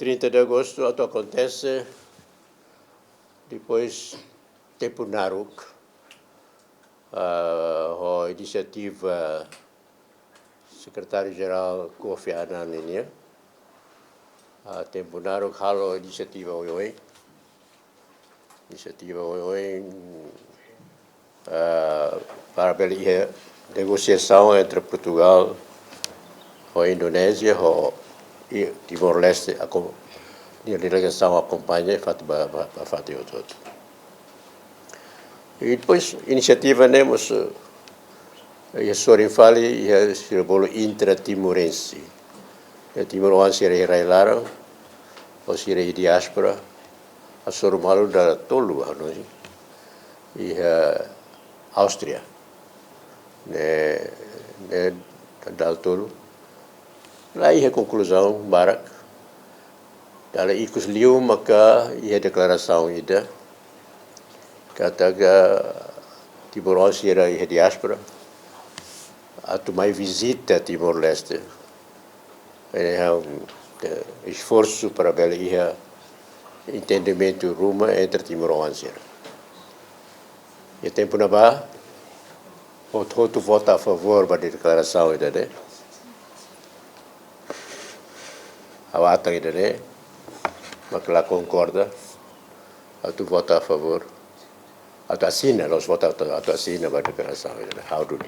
30 de agosto acontece depois tempo Naruk, a iniciativa secretário-geral Kofi Annan ini, tempo Naruk halo inisiativa Oioi, para a negociação entre Portugal e a Indonésia e Timor-Leste, a delegação acompanha para fazer o todo. E depois, iniciativa, temos a Sorin Fali e a Sirbolo intra-timorense. A Timor-Leste era Irailara, ou seria diáspora, a Sorumalu da Tolu, e a Áustria, da Tolu. Lá é a conclusão, Barak. Dalam ikut liu maka ia declaração ida kata Timor-Leste era a diáspora atau mais visita Timor-Leste esforço para bela entendimento rumo entre Timor-Leste e tempo na ba outro vota a favor da declaração ida né awata ida né maka lá concorda, tu vota a favor, tu assina, nós votamos, tu assina a declaração, how do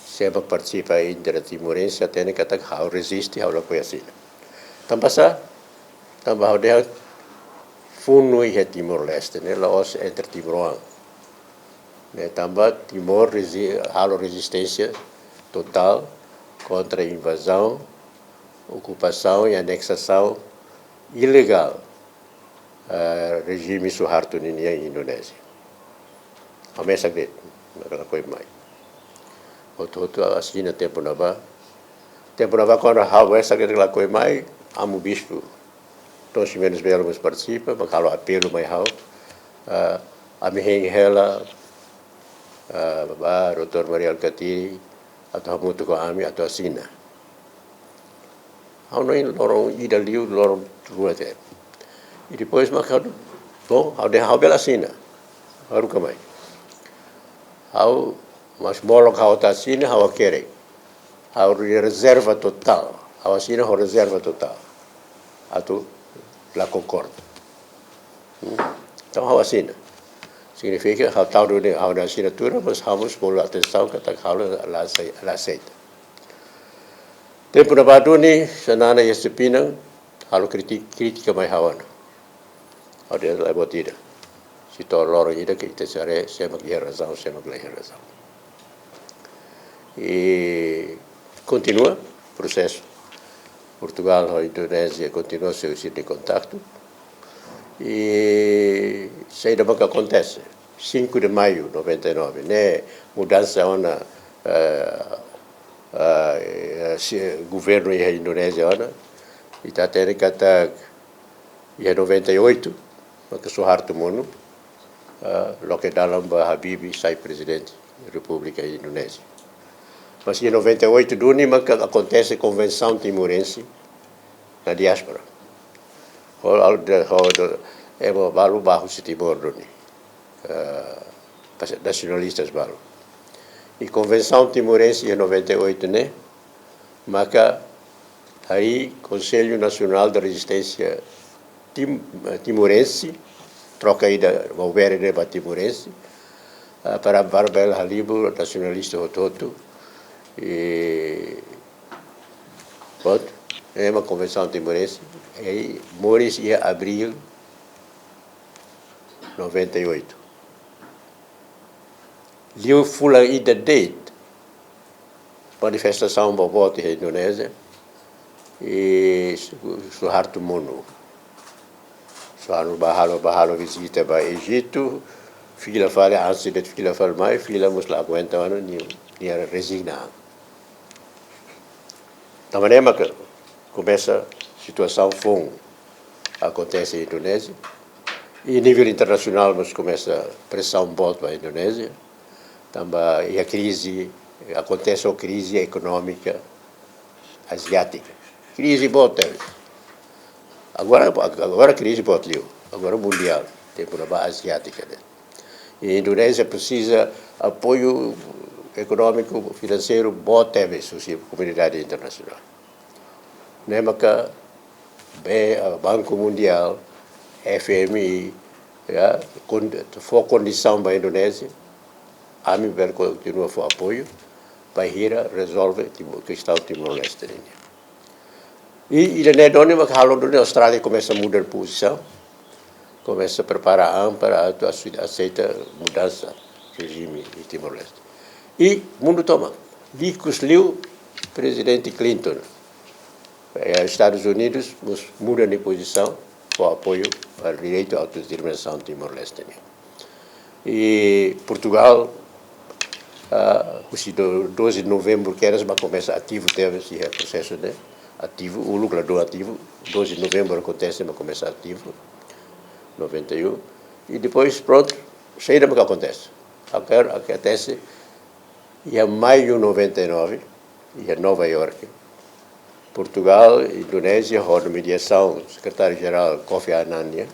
sempre participa inter-timorense, até que how resiste, how lá foi assina. Também how de fundo é Timor-Leste, né, lá os inter-timoran, né, também Timor how resistência total contra a invasão, ocupação e anexação ilegal regime Suharto em Indonésia. A mesa grande, naquela coisa mais. Outro assina tempo na ba quando a essa aquela coisa mais, amo bispo, todos os menos belos participa, mas kalau apelo mais a me hela, a Dr. Maria Alcatiri, atau muito com a atau assina. Há lorong ida liu lorong rua ter. E depois marcado, bom, há bela assina, haru kamai. Mas molok há outra assina, há querem, há reserva total, há assina há reserva total. Atu lá concordo. Então há assina. Significa há tal de há na assinatura, mas vamos pôr atenção que está lá aceita. Tempo na baduni, sanana e sepina, halo crítica mais hawana. Ada lá botida. Se tornou ida que te sare, sempre que razão, sempre que razão. E continua o processo. Portugal e Indonésia continuam seu sítio de contato. E sei da que acontece. 5 de maio de 99, né? Mudança ona governo da Indonésia e está tendo que estar em 98 porque Suharto Mono logo dalam Habibie sai presidente da República da Indonésia mas em 98 duni maka acontece a convenção timorense na diáspora é baru bahu si Timor duni nacionalistas baru e convenção timorense em 98 né maka aí Conselho Nacional da Resistência Timorense troca aí da governo para Timorense para Barbel Halibu nacionalista Hototo e pronto é uma convenção timorense aí Moris ia abril 98 Liu fula ida date manifestação para voto na Indonésia e Suharto Mono bahalo visita para Egito fila fala antes de fila fala mais fila mus lá aguenta ni era resignar da maneira que começa a situação fome acontece na Indonésia e a nível internacional mas começa a pressão volta para a Indonésia também a crise acontece a crise econômica asiática crise bota Agora a crise botou, agora mundial, temporada asiática. Né? E a Indonésia precisa apoio econômico, financeiro, bom teve a comunidade internacional. Nemaca, Banco Mundial, FMI, ya, for condição para a Indonésia, a mim continua for apoio, para resolver a questão do Timor-Leste. E ele é dono, mas a Austrália começa a mudar de posição, começa a preparar para aceitar mudança do regime de Timor-Leste. E o mundo toma. Vicus Liu, presidente Clinton, Estados Unidos muda de posição para apoio ao direito à autodeterminação de Timor-Leste. E Portugal, o 12 de novembro, que era, mas começa ativo, teve esse processo, né? Ativo, o lucrador ativo, 12 de novembro acontece, mas começa ativo, 91, e depois, pronto, sei o que acontece. Acontece, e em maio de 99, em Nova York, Portugal, Indonésia, a mediação, secretário-geral Kofi Annan,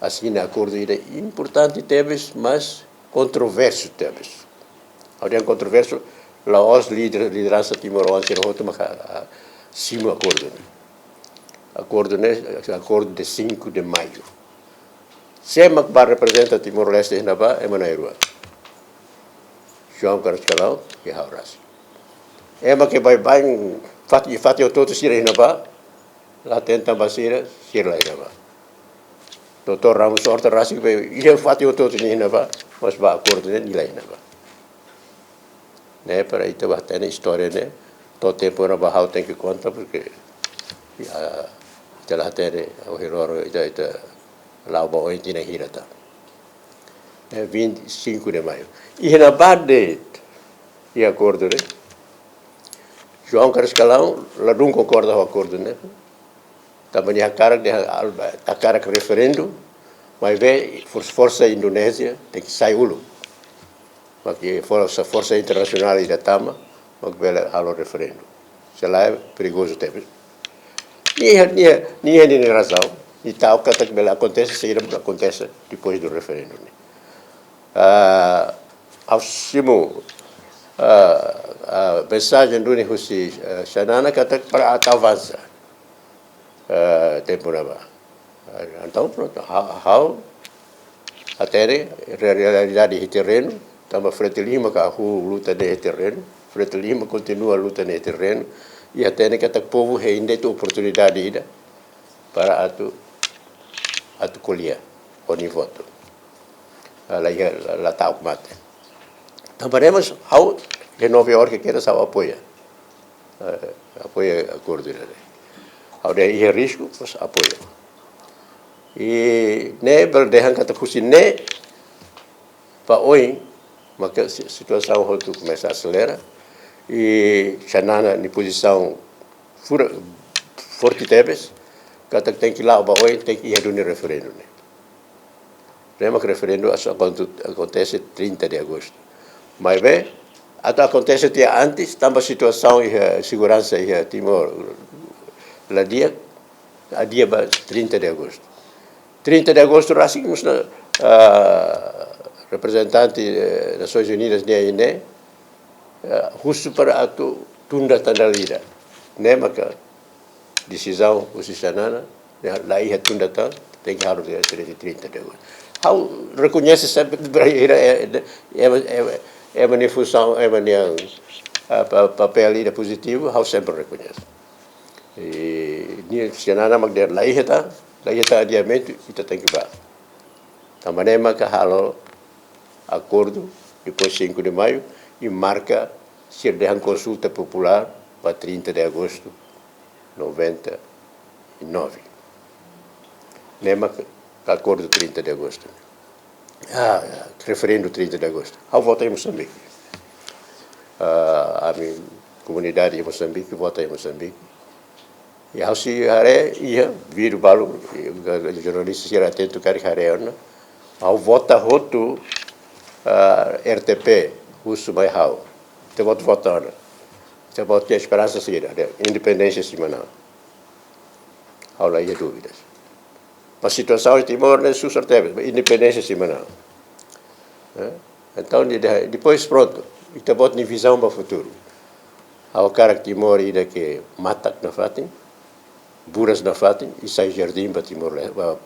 assina acordo importante temas, mas controverso temas. Alguém controverso, lá os liderança timorense cima acordo, acordo de 5 de maio. Se é que representa Timor-Leste na Bahia, é Manairua. João Carlos Calão e Haurás. É que vai fati o todo sira na Bahia, lá tenta basira, sira na Bahia. Doutor Ramos Horta Rassi, ele fati o todo na Bahia, mas vai acordo nem lá na Bahia. Né, para aí tem a história, né? Todo tempo na Bahia tem que contar, porque lá tem o relógio, lá o bom tem na Hirata. 25 de maio. E na Bahia, e acordo, né? João Carlos Calão, lá não concorda com o acordo, né? Também a cara que referendo, mas vê, força indonésia tem que sair ulo. Porque força internacional da Tama, mas vê o referendo. Se lá é perigoso tempo. Nem é razão. E tal que acontece, se acontece depois do referendo. Ao cimo, a mensagem do Nihusi Xanana que para avançar tempo na Bahia. Então, pronto, até a realidade de terreno, estamos frente Lima, que a luta de terreno, frente Lima continua a luta de terreno, e até que o povo ainda tem oportunidade para a colher o voto. Lá está o mate. Então, veremos how em Nova York que era só apoia a acordo. Ao de risco, mas apoia. E né, berdehan kata kusi né, para hoje, mas a situação começa a acelerar e Xanana em posição forte tebes, kata tem que ir lá para hoje tem que ir no referendo. Lembra que o referendo acontece 30 de agosto. Mas bem, até acontece até antes, também a situação e segurança em Timor, a dia 30 de agosto. 30 de agosto, assim como representante das Nações Unidas de AINE, justo para a tunda tandalira. Nema que decisão o Xanana, lá ia tunda tem que haver 30 de agosto. How reconhece sempre é uma função, é uma papel positivo, how sempre reconhece. E ni Xanana magder lá ia adiamento kita tem que vá. Também que halo acordo depois 5 de maio e marca ser de consulta popular para 30 de agosto de 99. Nema acordo 30 de agosto. Referendo 30 de agosto. Ao voto em Moçambique. A minha comunidade em Moçambique vota em Moçambique. E ao se haré ia vir o balo, o jornalista se atento que haré ao vota roto RTP, uso mais hau. Te voto votando. Te voto a esperança seguir, independência semanal. Aula ia dúvidas. Mas a situação em Timor é suscetível, independência semanal. Então, depois, pronto, está botando visão para o futuro. Há o cara que Timor ainda que mata na fatem, buras na fatem, e sai jardim para Timor, para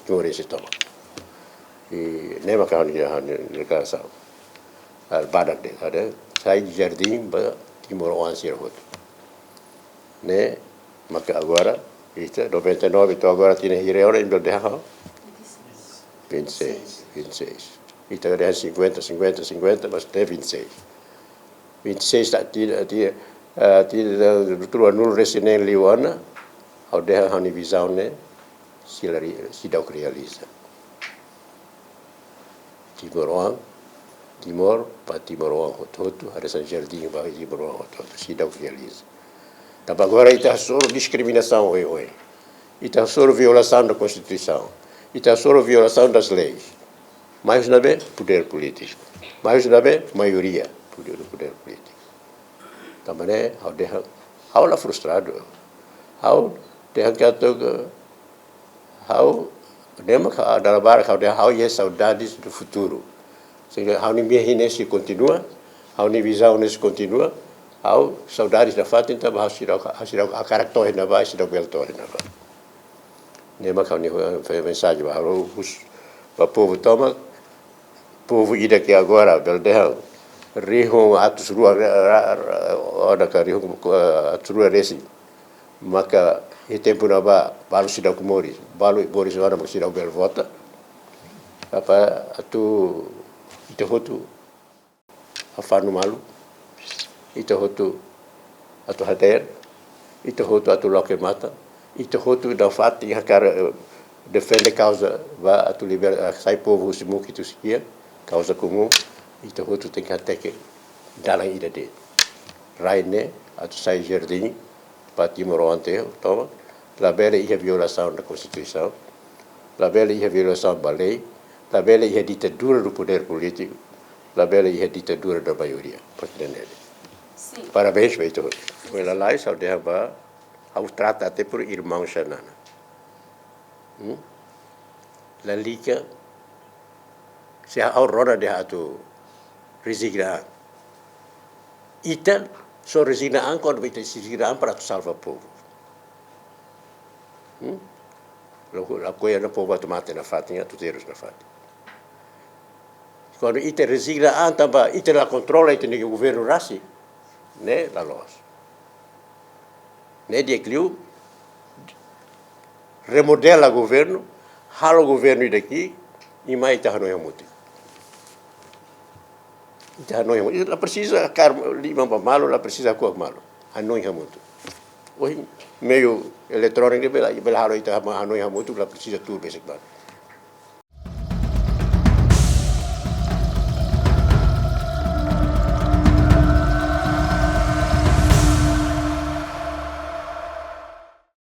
Timor esse toma. E nem mais que a casa, a badak de, ada sai jardim para Timor o ansir outro. Né? Mas agora, isso 99, então agora tem hora em Belderra, 26. Então é 50, mas tem 26. 26 está tinha doutor Anul Resinen Liwana, ao derra a visão né, se dá o que realiza. Timor para Timor todo, ada San Jardim para Timor todo, se dá o que realiza. Então agora está só discriminação hoje. Está só violação da Constituição. Está só violação das leis. Mais uma vez, poder político. Mais uma vez, maioria do poder político. Também há o frustrado. Há há saudades do futuro. Há ninguém se continua, há visão nesse continua, há saudades da fata, então há caracteres na base, há beltores na base. Nem há mensagem para o povo toma, povo ida que agora beldeha rihong atus rua atus rua resi maka e tempo na balu sidau kumori balu boris ora mo sidau bel vota apa atu ite hotu afanu malu ite hotu atu hater ite hotu atu loke mata ite hotu da fati hakar defende causa va atu liber sai povo simuki tu sikia causa comum ite hotu tem que até que dalam ida de raine atu sai jardim para Timor ante toma la bela ia violação da Constituição, la bela ia violação da lei, la bela ia ditadura do poder político, la bela ia ditadura da maioria. Parabéns, Beito. Ela lá e saudade ao trata até por irmão Xanana. La liga se a aurora de atu resignar. Ital só resignar quando vai ter resignar para salvar o povo. La coisa não pode tomate na fatinha, tu teres na fatinha. Quando ite resigna antaba, ite la controla ite o governo rasi, né, la los. Né de cliu remodela o governo, halo o governo daqui e mais ite hanoi hamuti. Ite hanoi hamuti. Ela precisa lima malo, ela precisa coag malo. Hanoi hamuti. Hoje meio eletrônico bela halo ite hanoi hamuti, ela precisa tudo basic